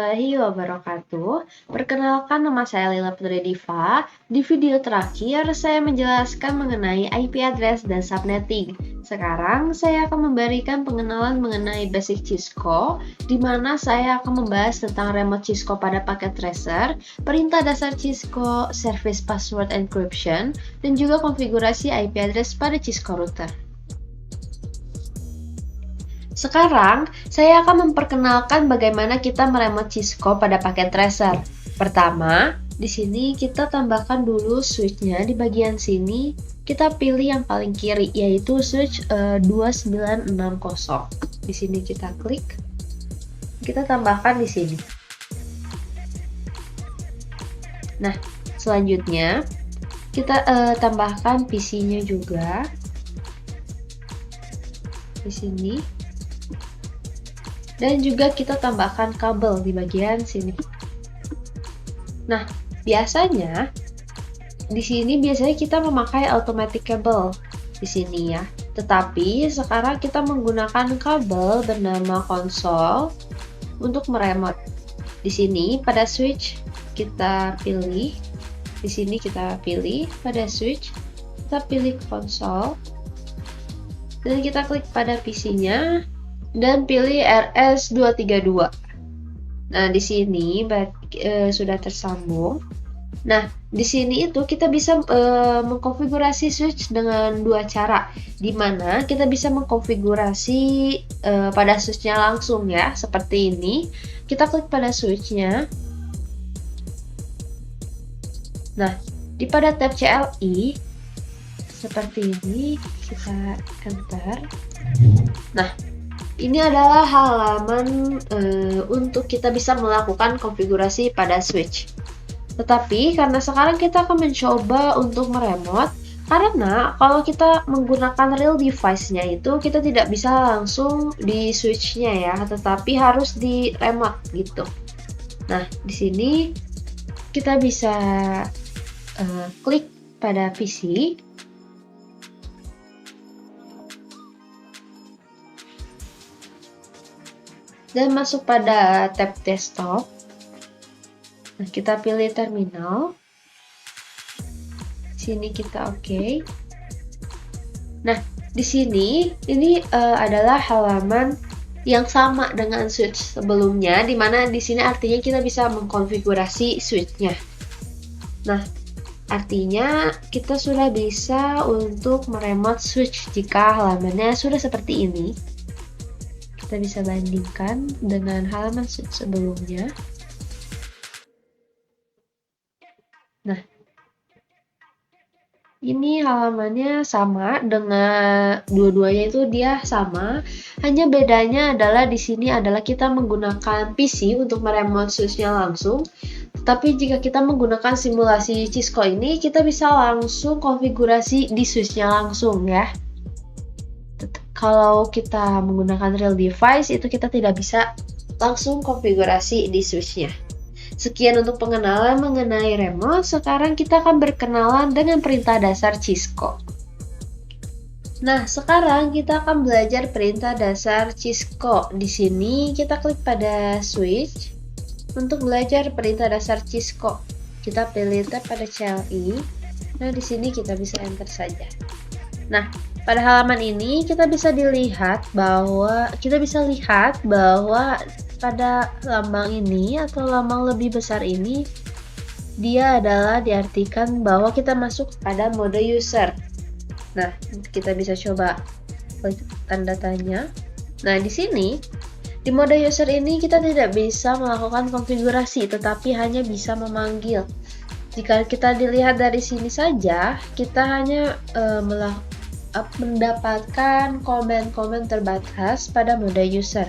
warahmatullahi wabarakatuh. Perkenalkan, nama saya Lila Putri Diva. Di video terakhir, saya menjelaskan mengenai IP address dan subnetting. Sekarang, saya akan memberikan pengenalan mengenai basic Cisco, di mana saya akan membahas tentang remote Cisco pada paket tracer, perintah dasar Cisco, service password encryption, dan juga konfigurasi IP address pada Cisco router. Sekarang, saya akan memperkenalkan bagaimana kita meremote Cisco pada paket tracer. Pertama, di sini kita tambahkan dulu switch-nya di bagian sini. Kita pilih yang paling kiri, yaitu switch 2960. Di sini kita klik. Kita tambahkan di sini. Nah, selanjutnya kita tambahkan PC-nya juga di sini. Dan juga kita tambahkan kabel di bagian sini. Nah, biasanya di sini kita memakai automatic cable di sini ya. Tetapi sekarang kita menggunakan kabel bernama konsol untuk meremote. Di sini pada switch kita pilih, di sini kita pilih pada switch, kita pilih konsol, dan kita klik pada PC-nya. Dan pilih RS232. Nah, di sini sudah tersambung. Nah, di sini itu kita bisa mengkonfigurasi switch dengan dua cara, di mana kita bisa mengkonfigurasi pada switch-nya langsung ya, seperti ini. Kita klik pada switch-nya. Nah, di pada tab CLI seperti ini, kita enter. Nah, ini adalah halaman untuk kita bisa melakukan konfigurasi pada switch. Tetapi karena sekarang kita akan mencoba untuk meremote, karena kalau kita menggunakan real device-nya itu kita tidak bisa langsung di switch-nya ya, tetapi harus di remote gitu. Nah, di sini kita bisa klik pada PC. Dan masuk pada tab desktop. Nah, kita pilih terminal. Sini kita oke. Nah, di sini ini adalah halaman yang sama dengan switch sebelumnya, di mana di sini artinya kita bisa mengkonfigurasi switch-nya. Nah, artinya kita sudah bisa untuk meremote switch jika halamannya sudah seperti ini. Kita bisa bandingkan dengan halaman sebelumnya. Nah, ini halamannya sama dengan dua-duanya itu dia sama. Hanya bedanya adalah di sini adalah kita menggunakan PC untuk meremote switch-nya langsung. Tapi jika kita menggunakan simulasi Cisco ini, kita bisa langsung konfigurasi di switch-nya langsung ya. Kalau kita menggunakan real device itu kita tidak bisa langsung konfigurasi di switch-nya. Sekian untuk pengenalan mengenai remote. Sekarang kita akan berkenalan dengan perintah dasar Cisco. Nah, sekarang kita akan belajar perintah dasar Cisco. Di sini kita klik pada switch untuk belajar perintah dasar Cisco. Kita pilih tab pada CLI. Nah, di sini kita bisa enter saja. Nah, pada halaman ini kita bisa lihat bahwa pada lambang ini atau lambang lebih besar ini dia adalah diartikan bahwa kita masuk pada mode user. Nah, kita bisa coba klik tanda tanya. Nah, di sini di mode user ini kita tidak bisa melakukan konfigurasi, tetapi hanya bisa memanggil. Jika kita dilihat dari sini saja, kita hanya mendapatkan komen-komen terbatas pada mode user.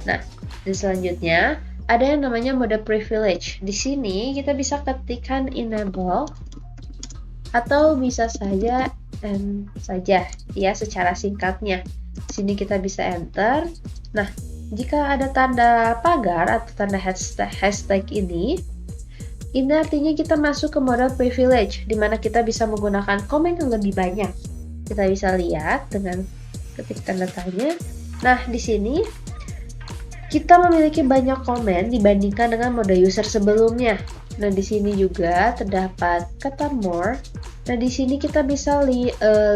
Nah, dan selanjutnya ada yang namanya mode privilege. Di sini kita bisa ketikkan enable atau bisa saja saja ya secara singkatnya. Di sini kita bisa enter. Nah, jika ada tanda pagar atau tanda hashtag ini artinya kita masuk ke mode privilege, di mana kita bisa menggunakan komen yang lebih banyak. Kita bisa lihat dengan ketik tanda tanya. Nah, di sini kita memiliki banyak komen dibandingkan dengan mode user sebelumnya. Nah, di sini juga terdapat kata more. Nah, di sini kita bisa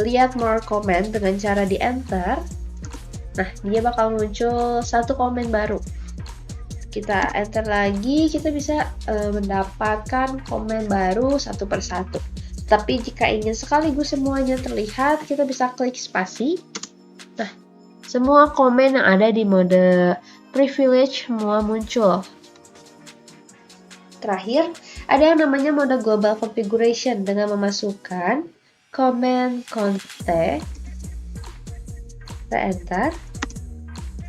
lihat more comment dengan cara di enter. Nah, dia bakal muncul satu komen baru. Kita enter lagi, kita bisa mendapatkan komen baru satu persatu. Tapi jika ingin sekaligus semuanya terlihat, kita bisa klik spasi. Nah, semua komen yang ada di mode privilege semua muncul. Terakhir, ada yang namanya mode global configuration dengan memasukkan komen conte. Kita enter.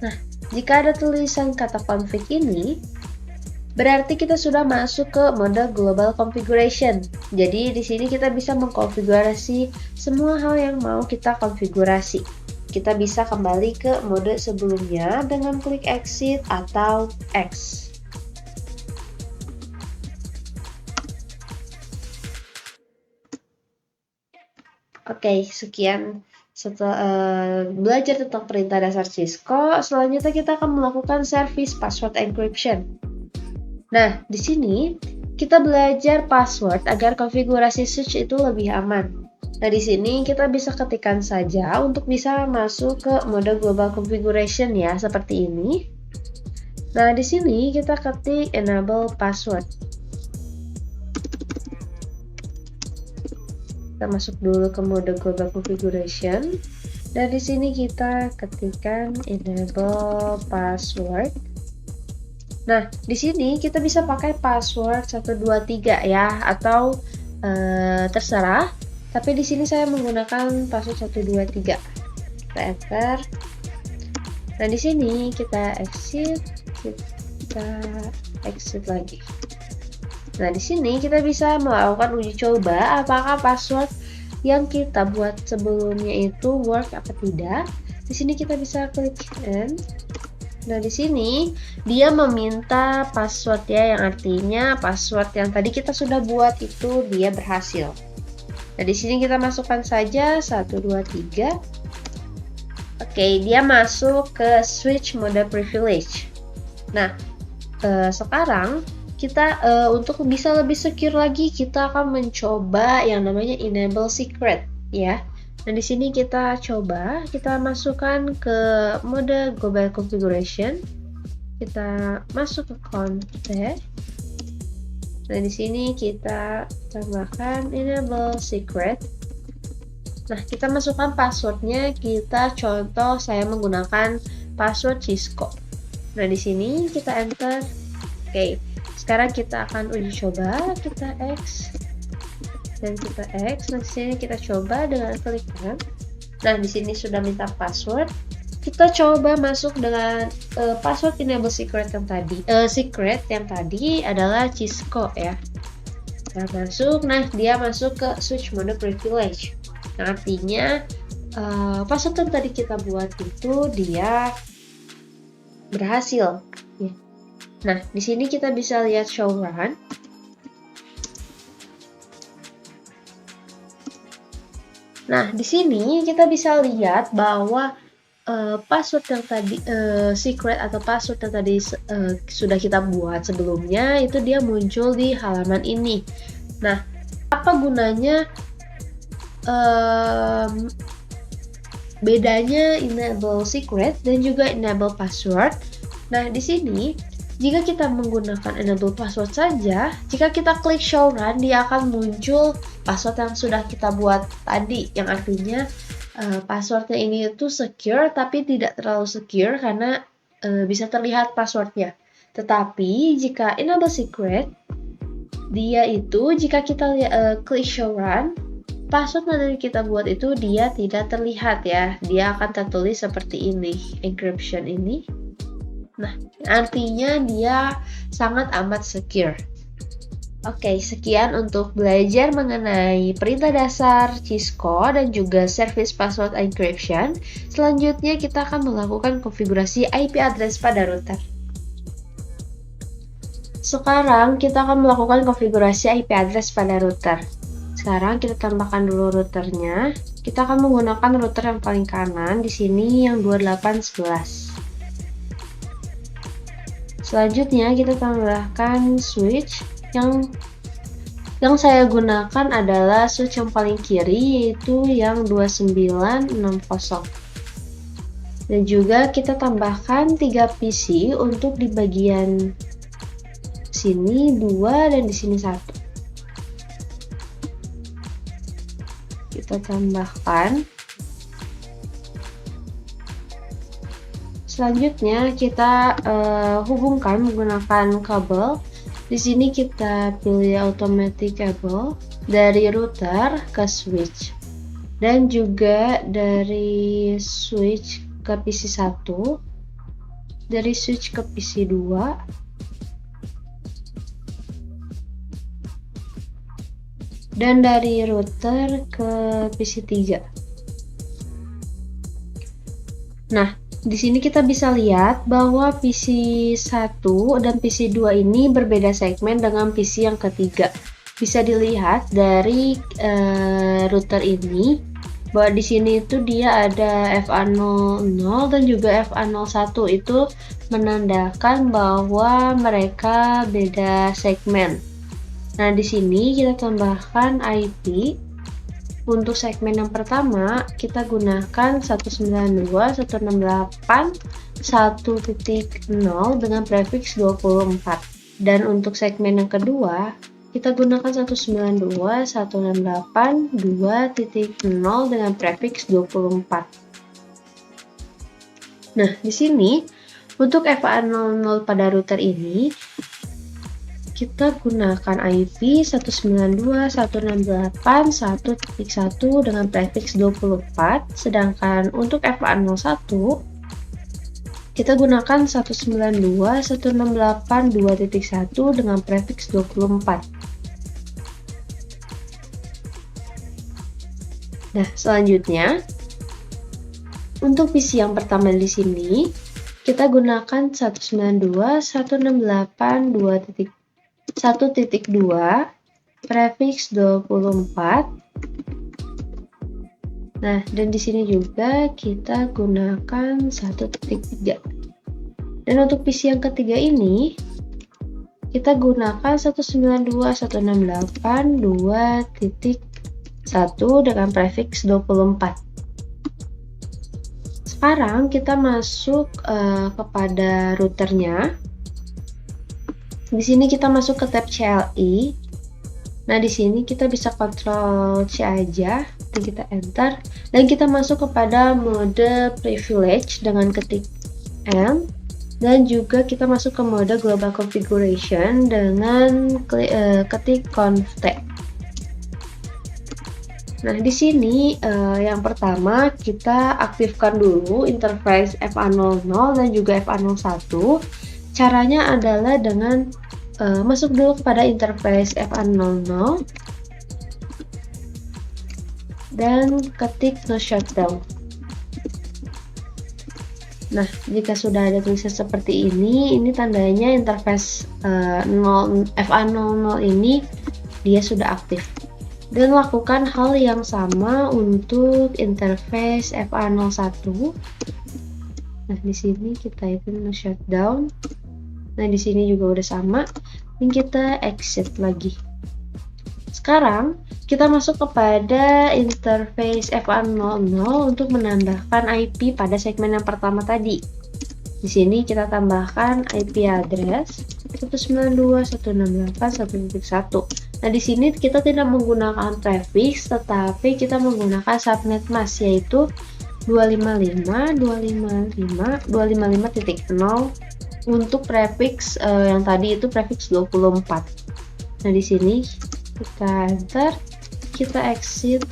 Nah, jika ada tulisan kata config ini, berarti kita sudah masuk ke mode global configuration. Jadi di sini kita bisa mengkonfigurasi semua hal yang mau kita konfigurasi. Kita bisa kembali ke mode sebelumnya dengan klik exit atau X. Oke, sekian setelah belajar tentang perintah dasar Cisco. Selanjutnya kita akan melakukan service password encryption. Nah, di sini kita belajar password agar konfigurasi switch itu lebih aman. Nah, di sini kita bisa ketikkan saja untuk bisa masuk ke mode global configuration ya, seperti ini. Nah, di sini kita ketik enable password. Kita masuk dulu ke mode global configuration. Dan di sini kita ketikkan enable password. Nah, di sini kita bisa pakai password 123 ya, atau terserah. Tapi di sini saya menggunakan password 123. Kita enter. Nah, di sini kita exit lagi. Nah, di sini kita bisa melakukan uji coba apakah password yang kita buat sebelumnya itu work apa tidak. Di sini kita bisa klik end. Nah, di sini dia meminta password ya, yang artinya password yang tadi kita sudah buat itu dia berhasil. Nah, di sini kita masukkan saja 123. Oke, dia masuk ke switch mode privilege. Nah, sekarang kita untuk bisa lebih secure lagi, kita akan mencoba yang namanya enable secret ya. Nah, di sini kita coba, kita masukkan ke mode global configuration. Kita masuk ke conte. Nah, di sini kita tambahkan enable secret. Nah, kita masukkan passwordnya. Kita contoh saya menggunakan password Cisco. Nah, di sini kita enter. Oke, sekarang kita akan uji coba. Kita X dan kita X. Nah, di sini kita coba dengan klik kanan. Nah, di sini sudah minta password. Kita coba masuk dengan password enable secret yang tadi. Secret yang tadi adalah Cisco ya. Kita masuk. Nah, dia masuk ke switch mode privilege. Nah, artinya password yang tadi kita buat itu dia berhasil. Ya. Nah, di sini kita bisa lihat show run. Nah, di sini kita bisa lihat bahwa password yang tadi secret atau password yang tadi sudah kita buat sebelumnya itu dia muncul di halaman ini. Nah, apa gunanya bedanya enable secret dan juga enable password? Nah, di sini jika kita menggunakan enable password saja, jika kita klik show run, dia akan muncul password yang sudah kita buat tadi, yang artinya passwordnya ini itu secure tapi tidak terlalu secure karena bisa terlihat passwordnya. Tetapi jika enable secret, dia itu jika kita klik show run, password yang tadi kita buat itu dia tidak terlihat ya, dia akan tertulis seperti ini, encryption ini. Nah, artinya dia sangat amat secure. Oke, sekian untuk belajar mengenai perintah dasar Cisco dan juga service password encryption. Selanjutnya kita akan melakukan konfigurasi IP address pada router. Sekarang kita akan melakukan konfigurasi IP address pada router. Sekarang kita tambahkan dulu routernya. Kita akan menggunakan router yang paling kanan di sini yang 2811. Selanjutnya kita tambahkan switch yang saya gunakan adalah switch yang paling kiri, yaitu yang 2960. Dan juga kita tambahkan 3 PC untuk di bagian sini 2 dan di sini 1. Kita tambahkan. Selanjutnya kita hubungkan menggunakan kabel. Di sini kita pilih automatic cable dari router ke switch dan juga dari switch ke PC 1, dari switch ke PC 2, dan dari router ke PC 3. Nah, di sini kita bisa lihat bahwa PC 1 dan PC 2 ini berbeda segmen dengan PC yang ketiga. Bisa dilihat dari router ini bahwa di sini itu dia ada FA00 dan juga FA01, itu menandakan bahwa mereka beda segmen. Nah, di sini kita tambahkan IP. Untuk segmen yang pertama, kita gunakan 192.168.1.0 dengan prefiks 24. Dan untuk segmen yang kedua, kita gunakan 192.168.2.0 dengan prefiks 24. Nah, di sini untuk FA00 pada router ini, kita gunakan IP 192.168.1.1 dengan prefiks 24, sedangkan untuk FA01 kita gunakan 192.168.2.1 dengan prefiks 24. Nah, selanjutnya untuk PC yang pertama di sini kita gunakan 192.168.2.1.2 prefiks 24. Nah, dan di sini juga kita gunakan 1.3. Dan untuk PC yang ketiga ini kita gunakan 192.168.2.1 dengan prefiks 24. Sekarang kita masuk kepada routernya. Di sini kita masuk ke tab CLI. Nah, di sini kita bisa kontrol C aja, dan kita enter, dan kita masuk kepada mode privilege dengan ketik M, dan juga kita masuk ke mode global configuration dengan ketik conft. Nah, di sini yang pertama kita aktifkan dulu interface FA00 dan juga FA01. Caranya adalah dengan masuk dulu kepada interface FA00 dan ketik no shutdown. Nah, jika sudah ada tulisan seperti ini tandanya interface FA00 ini dia sudah aktif. Dan lakukan hal yang sama untuk interface FA01. Nah, di sini kita itu no shutdown. Nah, di sini juga udah sama, dan kita exit lagi. Sekarang kita masuk kepada interface FA00 untuk menambahkan IP pada segmen yang pertama tadi. Di sini kita tambahkan IP address 192.168.1.1. Nah, di sini kita tidak menggunakan prefiks, tetapi kita menggunakan subnet mask, yaitu 255.255.255.0 untuk prefiks yang tadi itu prefiks 24. Nah, di sini kita enter, kita exit.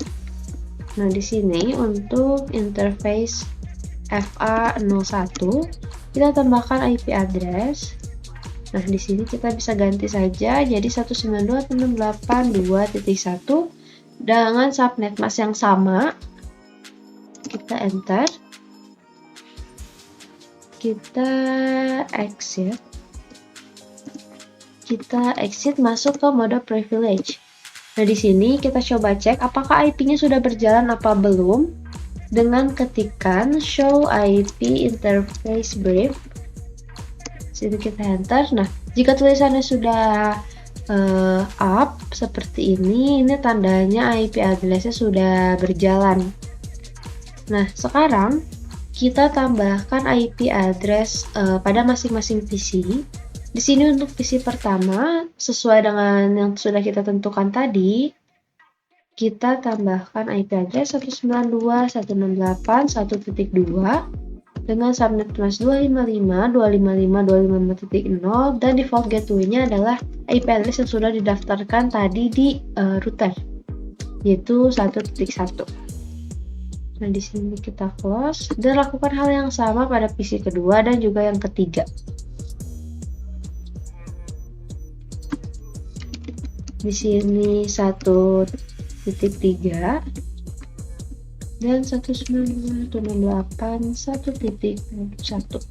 Nah, di sini untuk interface FA01 kita tambahkan IP address. Nah, di sini kita bisa ganti saja jadi 192.168.2.1 dengan subnet mask yang sama. Kita enter, kita exit masuk ke mode privilege. Nah, di sini kita coba cek apakah IP-nya sudah berjalan apa belum dengan ketikan show IP interface brief Sini kita enter. Nah, jika tulisannya sudah up seperti ini tandanya IP address-nya sudah berjalan. Nah, sekarang kita tambahkan IP address pada masing-masing PC. Di sini untuk PC pertama, sesuai dengan yang sudah kita tentukan tadi, kita tambahkan IP address 192.168.1.2 dengan subnet mask 255.255.255.0 dan default gateway-nya adalah IP address yang sudah didaftarkan tadi di router, yaitu 1.1. Nah, di sini kita close dan lakukan hal yang sama pada PC kedua dan juga yang ketiga. Di sini 1.3 dan 192.168.1.1.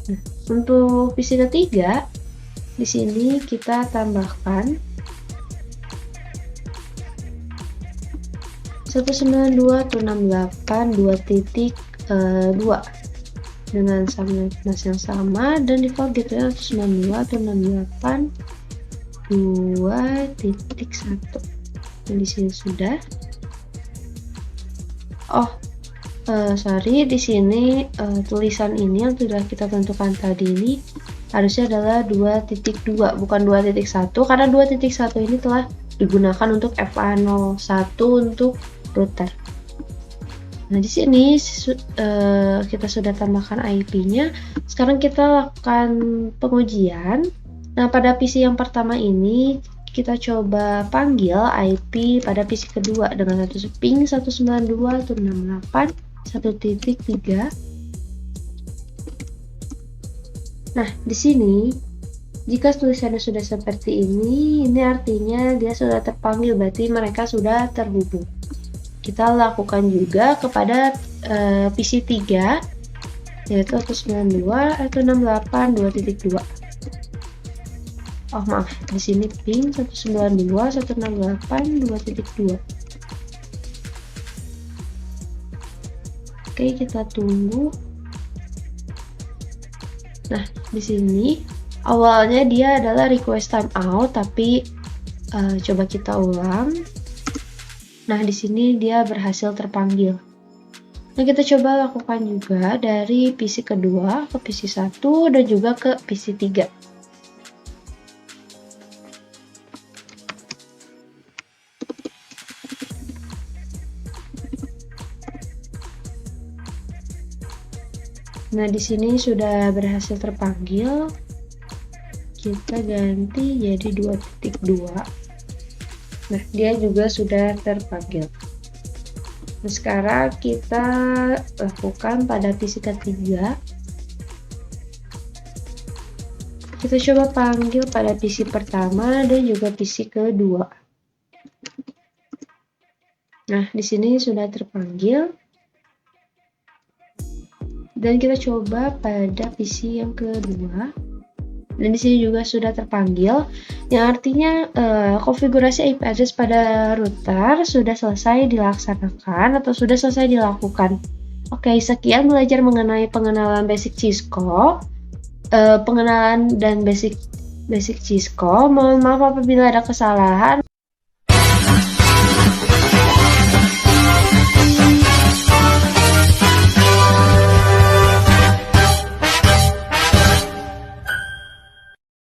Nah, untuk PC ketiga, di sini kita tambahkan 192.168.2.2 dengan subnet mask yang sama dan default gateway 192.168.2.1. Dan di sini sudah. Sorry, di sini tulisan ini yang sudah kita tentukan tadi ini harusnya adalah 2.2 bukan 2.1 karena 2.1 ini telah digunakan untuk FA01 untuk router. Nah, di sini kita sudah tambahkan IP-nya. Sekarang kita lakukan pengujian. Nah, pada PC yang pertama ini kita coba panggil IP pada PC kedua dengan ping 192.168.1.3. Nah, di sini jika tulisannya sudah seperti ini artinya dia sudah terpanggil, berarti mereka sudah terhubung. Kita lakukan juga kepada PC 3 yaitu 192.168.2.2. Oh maaf, di sini ping 192.168.2.2. Oke, kita tunggu. Nah, di sini awalnya dia adalah request timeout, tapi coba kita ulang. Nah, di sini dia berhasil terpanggil. Nah, kita coba lakukan juga dari PC kedua ke PC 1 dan juga ke PC 3. Nah, di sini sudah berhasil terpanggil. Kita ganti jadi 2.2. Nah, dia juga sudah terpanggil. Nah, sekarang kita lakukan pada PC ketiga. Kita coba panggil pada PC pertama dan juga PC kedua. Nah, di sini sudah terpanggil. Dan kita coba pada PC yang kedua. Dan di sini juga sudah terpanggil, yang artinya konfigurasi IP address pada router sudah selesai dilaksanakan atau sudah selesai dilakukan. Oke, sekian belajar mengenai pengenalan basic Cisco, pengenalan dan basic Cisco. Mohon maaf apabila ada kesalahan.